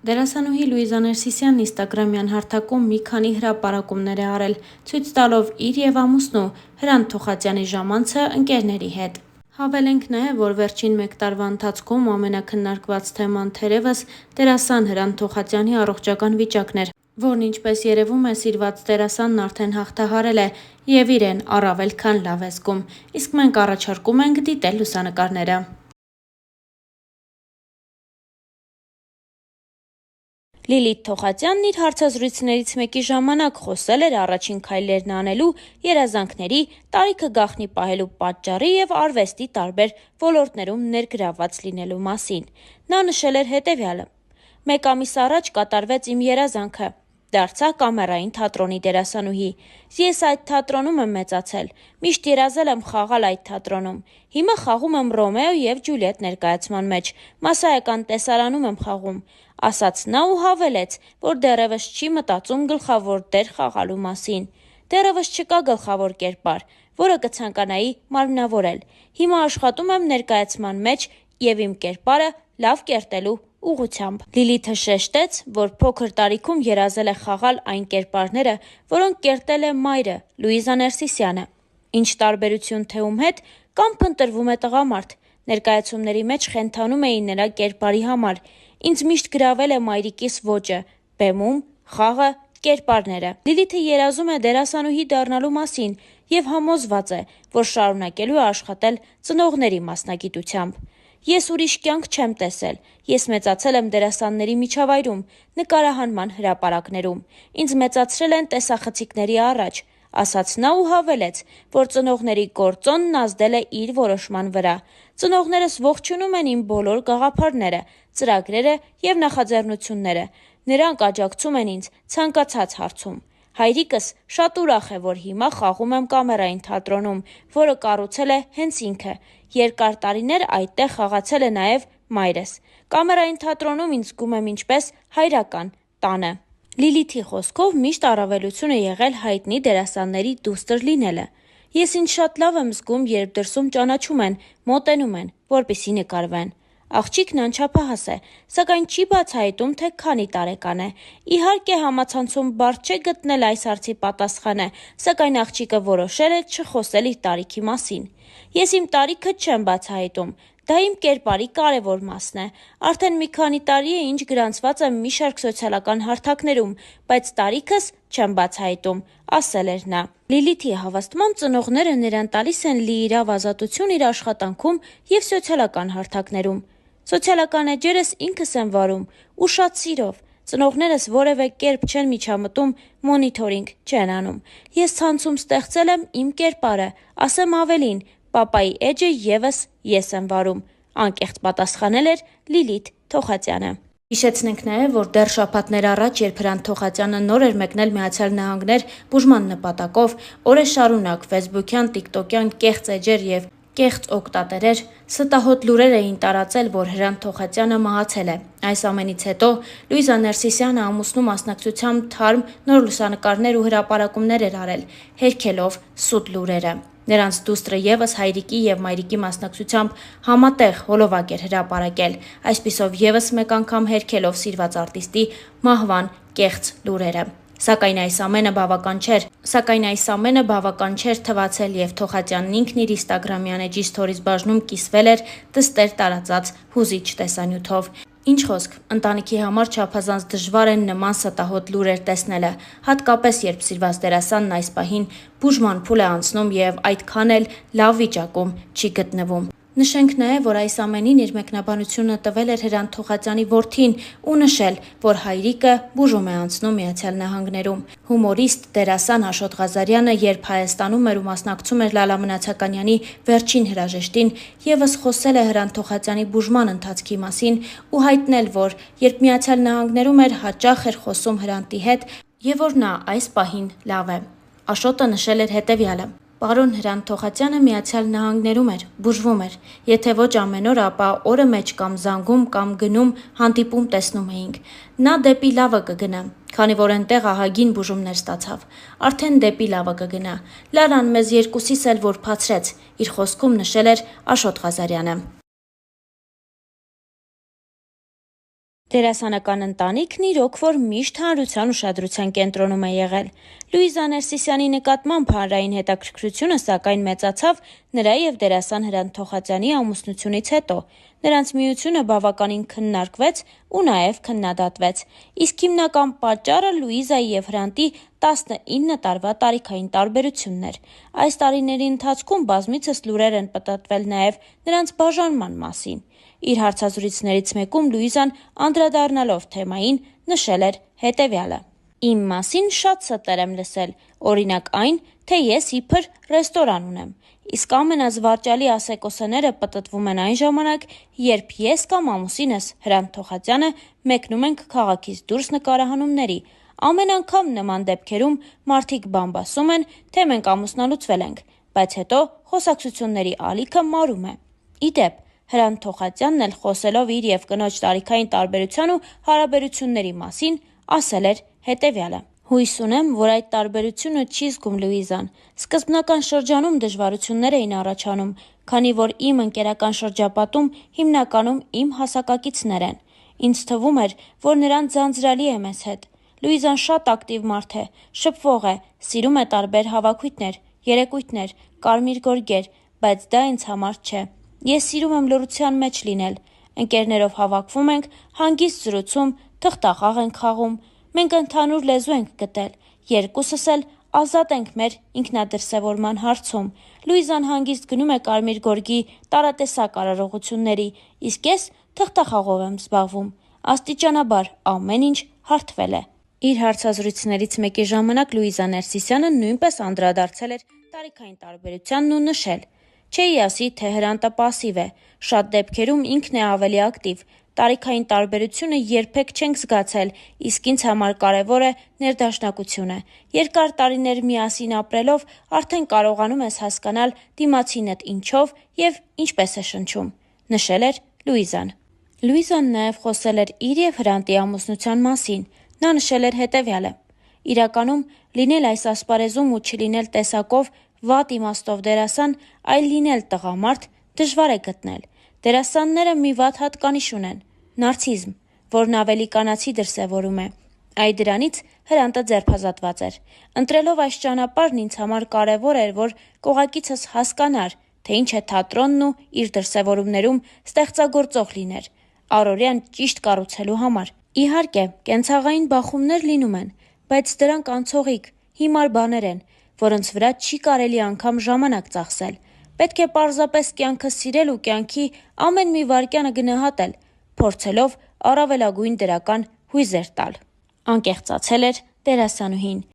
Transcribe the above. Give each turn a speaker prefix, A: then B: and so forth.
A: Դերասանուհի Լուիզա Ներսիսյանն ինստագրամյան հարթակում մի քանի հրապարակումներ է արել, ցույց տալով իր և ամուսնու Հրանտ Թոխածյանի ժամանցը ընկերների հետ։ Հավելենք նաև, որ վերջին մեկ տարվա ընթացքում ամենաքննարկված թեման թերևս դերասան Հրանտ Թոխածյանի առողջական վիճակն էր, որն ինչպես երևում է սիրված դերասանն արդեն հաղթահարել է և իրեն առավել քան լավ է զգում, իսկ մենք առաջարկում ենք դիտել լուսանկարները։ Լիլիթ Թոխածյանն իր հարցազրույցներից մեկի ժամանակ խոսել էր առաջին քայլերն անելու, երազանքների, տարիքը գաղտնի պահելու պատճառի և արվեստի տարբեր ոլորտներում ներգրավված լինելու մասին։ Նա նշել էր հետևյալը. «Մեկ ամիս առաջ կատարվեց իմ երազանքը։ Դարձա կամերային թատրոնի դերասանուհի։ Ես այդ թատրոնում եմ մեծացել, միշտ երազել եմ խաղալ այդ թատրոնում։ Հիմա խաղում եմ Ռոմեո և Ջուլիետ ներկայացման մեջ, Մասսայական տեսարանում եմ խաղում», ասաց նա ու հավելեց, որ դեռևս չի մտածում գլխավոր դեր խաղալու մասին։ «Դեռևս չկա գլխավոր կերպար, որը կցանկանայի մարմնավորել։ Հիմա աշխատում եմ ներկայացման մեջ և իմ կերպարը լավ կերտելու ուղղությամբ»։ Լիլիթը շեշտեց, որ փոքր տարիքում երազել է խաղալ այն կերպարները, որոնք կերտել է մայրը՝ Լուիզա Ներսիսյանը։ «Ինչ տարբերություն թե ում հետ, կամ փնտրվում է տղամարդ։ Ներկայացումների մեջ խենթանում էի նրա կերպարի համար։ Ինձ միշտ գրավել է մայրիկիս ոճը, բեմում, խաղը, կերպարները»։ Լիլիթը երազում է դերասանուհի դառնալու մասին և համոզված է, որ շարունակելու է աշխատել ծնողների մասնագիտությամբ։ «Ես ուրիշ կյանք չեմ տեսել։ Ես մեծացել եմ դերասանների միջավայրում, նկարահանման հրապարակներում։ Ինձ մեծացրել են տեսախցիկների առաջ», ասաց նա ու հավելեց, որ ծնողների գործոնն ազդել է իր որոշման վրա։ «Ծնողներս ողջունում են իմ բոլոր գաղափարները, ծրագրերը և նախաձեռնությունները։ Նրանք աջակցում են ինձ ցանկացած հարցում։ Հայրիկս շատ ուրախ է, որ հիմա խաղում եմ Կամերային թատրոնում, որը կառուցել է հենց ինքը։ Երկար տարիներ այդտեղ խաղացել է նաև մայրս։ Կամերային թատրոնում ինձ զգում եմ ինչպես հայրական տանը»։ Լիլիթի խոսքով միշտ առավելություն է եղել հայտնի դերասանների դուստր լինելը։ «Ես ինձ շատ լավ եմ զգում, երբ դրսում ճանաչում են, մոտենում են, որպեսզի նկարվեն։ Աղջիկն անչափահաս է, սակայն չի բացահայտում, թե քանի տարեկան է։ Իհարկե, համացանցում բարդ չէ գտնել այս հարցի պատասխանը, սակայն աղջիկը որոշել է չխոսել իր տարիքի մասին։ Ես իմ տարիքը չեմ բացահայտում, դա իմ կերպարի կարևոր մասն է։ Արդեն մի քանի տարի է, ինչ գրանցված եմ մի շարք սոցիալական հարթակներում, բայց տարիքս չեմ բացահայտում», ասել էր նա։ Լիլիթի հավաստմամբ ծնողները նրան տալիս են լիիրավ ազատություն իր աշխատանքում և սոցիալական հարթակներում։ «Սոցիալական էջերս ինքս եմ վարում ու շատ սիրով։ Ծնողներս որևէ կերպ չեն միջամտում, մոնիթորինգ չեն անում։ Ես ցանցում ստեղծել եմ իմ կերպարը, ասեմ ավելին, պապայի էջը ևս ես եմ վարում», անկեղծ պատասխանել էր Լիլիթ Թոխածյանը։ Հիշեցնենք նաև, որ դեռ շաբաթներ առաջ, երբ Հրանտ Թոխածյանը նոր էր մեկնել Միացյալ Նահանգներ բուժման նպատակով, օրեր շարունակ ֆեյսբուքյան, տիկտոկյան կեղծ էջեր և կեղծ օգտատերեր ստահոդ լուրեր էին տարածել, որ Հրանտ Թոխածյանը մահացել է։ Այս ամենից հետո Լուիզա Ներսիսյանը ամուսնու մասնակցությամբ թարմ նոր լուսանկարներ ու հրապարակումներ էր արել, հերքելով սուտ լուրերը։ Նրանց դուստրը ևս հայրիկի և մայրիկի մասնակցությամբ համատեղ հոլովակ էր հրապարակել, այսպիսով ևս մեկ անգամ հերքելով սիրված արտիստի մահվան կեղծ լուրերը։ Սակայն այս ամենը բավական չէր թվացել, և Թոխածյանն ինքն իր ինստագրամյան էջի սթորիս բաժնում կիսվել էր դստեր տարածած հուզիչ տեսանյութով։ Ինչ խոսք, ընտանիքի համար չափազանց դժվար է նման ստահոդ լուրեր տեսնելը, հատկապես երբ սիրված դերասանն այս պահին բուժման փուլ է անցնում և այդքան էլ լավ վիճակում չի գտնվում։ Նշենք նաև, որ այս ամենին իր մեկնաբանությունը տվել էր Հրանտ Թոխածյանի որդին ու նշել, որ հայրիկը բուժում է անցնում Միացյալ Նահանգներում։ Հումորիստ, դերասան Աշոտ Ղազարյանը, երբ Հայաստանում էր ու մասնակցում էր Լալա Մնացականյանի վերջին հրաժեշտին, ևս խոսել է Հրանտ Թոխածյանի բուժման ընթացքի մասին ու հայտնել, որ երբ Միացյալ Նահանգներում էր, հաճախ էր խոսում Հրանտի հետ և որ նա այս պահին լավ է։ Աշոտը նշել էր հետևյալը. «Պարոն Հրանտ Թոխածյանը Միացյալ Նահանգներում էր, բուժվում էր։ Եթե ոչ ամեն օր, ապա օրը մեջ կամ զանգում կամ գնում, հանդիպում տեսնում էինք։ Նա դեպի լավը կգնա, քանի որ էնտեղ ահագին բուժումներ ստացավ։ Արդեն դեպի լավը կգնա։ Լալան մեզ երկուսիս էլ որբացրեց», իր խոսքում նշել էր Աշոտ Ղազարյանը։ Դերասանական ընտանիքն իրոք որ միշտ հանրության ուշադրության կենտրոնում է եղել։ Լուիզա Ներսիսյանի նկատմամբ հանրային հետաքրքրությունը սակայն մեծացավ նրա եւ դերասան Հրանտ Թոխածյանի ամուսնությունից հետո։ Նրանց միությունը բավականին քննարկվեց ու նաեւ քննադատվեց։ Իսկ հիմնական պատճառը Լուիզայի եւ Հրանտի 19 տարվա տարիքային տարբերությունն էր։ Այս տարիների ընթացքում բազմիցս լուրեր են պտտվել նաեւ նրանց բաժանման մասին։ Իր հարցազրույցներից մեկում Լուիզան անդրադառնալով թեմային նշել էր հետևյալը. «Իմ մասին շատ ստեր եմ լսել, օրինակ այն, թե ես իբր ռեստորան ունեմ, իսկ ամենազվարճալի ասեկոսեները պտտվում են այն ժամանակ, երբ ես կամ ամուսինս Հրանտ Թոխածյանը մեկնում ենք քաղաքից դուրս նկարահանումների, ամեն անգամ նման դեպքերում մարդիկ բամբասում են, թե մենք ամուսնալուծվել ենք, բայց հետո խոսակցությունների ալիքը մարում է»։ Ի դեպ, Հրանտ Թոխածյանն էլ խոսելով իր եւ կնոջ տարիքային տարբերության ու հարաբերությունների մասին ասել էր հետևյալը. «Հույս ունեմ, որ այդ տարբերությունը չի զգում Լուիզան։ Սկզբնական շրջանում դժվարություններ էին առաջանում, քանի որ իմ ընկերական շրջապատում հիմնականում իմ հասակակիցներ են։ Ինձ թվում էր, որ նրան ձանձրալի է մեզ հետ։ Լուիզան շատ ակտիվ մարդ է, շփվող է, սիրում է տարբեր հավաքույթներ, երեկույթներ, կարմիր գորգեր, բայց դա ինձ համար չէ։ Ես սիրում եմ լռության մեջ լինել։ Ընկերներով հավաքվում ենք, հանգիստ զրուցում, թղթախաղ ենք խաղում։ Մենք ընդհանուր լեզու ենք գտել, երկուսս էլ ազատ ենք մեր ինքնադրսևորման հարցում։ Լուիզան հանգիստ գնում է կարմիր գորգի տարատեսակ արարողությունների, իսկ ես թղթախաղով եմ զբաղվում։ Աստիճանաբար ամեն ինչ հարթվել է»։ Իր հարցազրույցներից մեկի ժամանակ Լուիզա Ներսիսյանը նույնպես անդրադարձել էր տարիքային տարբերությանն ու նշել. «Չէի ասի, թե Հրանտը պասիվ է, շատ դեպքերում ինքն է ավելի ակտիվ, տարիքային տարբերությունը երբեք չենք զգացել, իսկ ինձ համար կարևոր է ներդաշնակությունը։ Երկար տարիներ միասին ապրելով արդեն կարողանում ես հասկանալ դիմացինդ ինչով եւ ինչպես է շնչում», նշել էր Լուիզան։ Լուիզան նաեւ խոսել էր իր եւ Հրանտի ամուսնության մասին։ Նա նշել էր հետևյալը. «Իրականում լինել այս ասպարեզում ու չլինել տեսակով վատ իմաստով դերասան, այլ լինել տղամարդ դժվար է գտնել։ Դերասանները մի վատ հատկանիշ ունեն՝ նարցիզմ, որն ավելի կանացի դրսևորում է։ Այ դրանից Հրանտը ձերբազատված էր։ Ընտրելով այս ճանապարհն ինձ համար կարևոր էր, որ կողակիցս հասկանար, թե ինչ է թատրոնն ու իր դրսևորումներում ստեղծագործող լիներ, առօրյան ճիշտ կառուցելու համար։ Իհարկե, կենցաղային բախումներ լինում են, բայց դրանք անցողիկ, հիմար բաներ են, որոնց վրա չի կարելի անգամ ժամանակ ծախսել։ Պետք է պարզապես կյանքը սիրել ու կյանքի ամեն մի վայրկյանը գնահատել, փորձելով առավելագույն դրական հույզեր տալ», անկեղծացել էր դերասանուհին։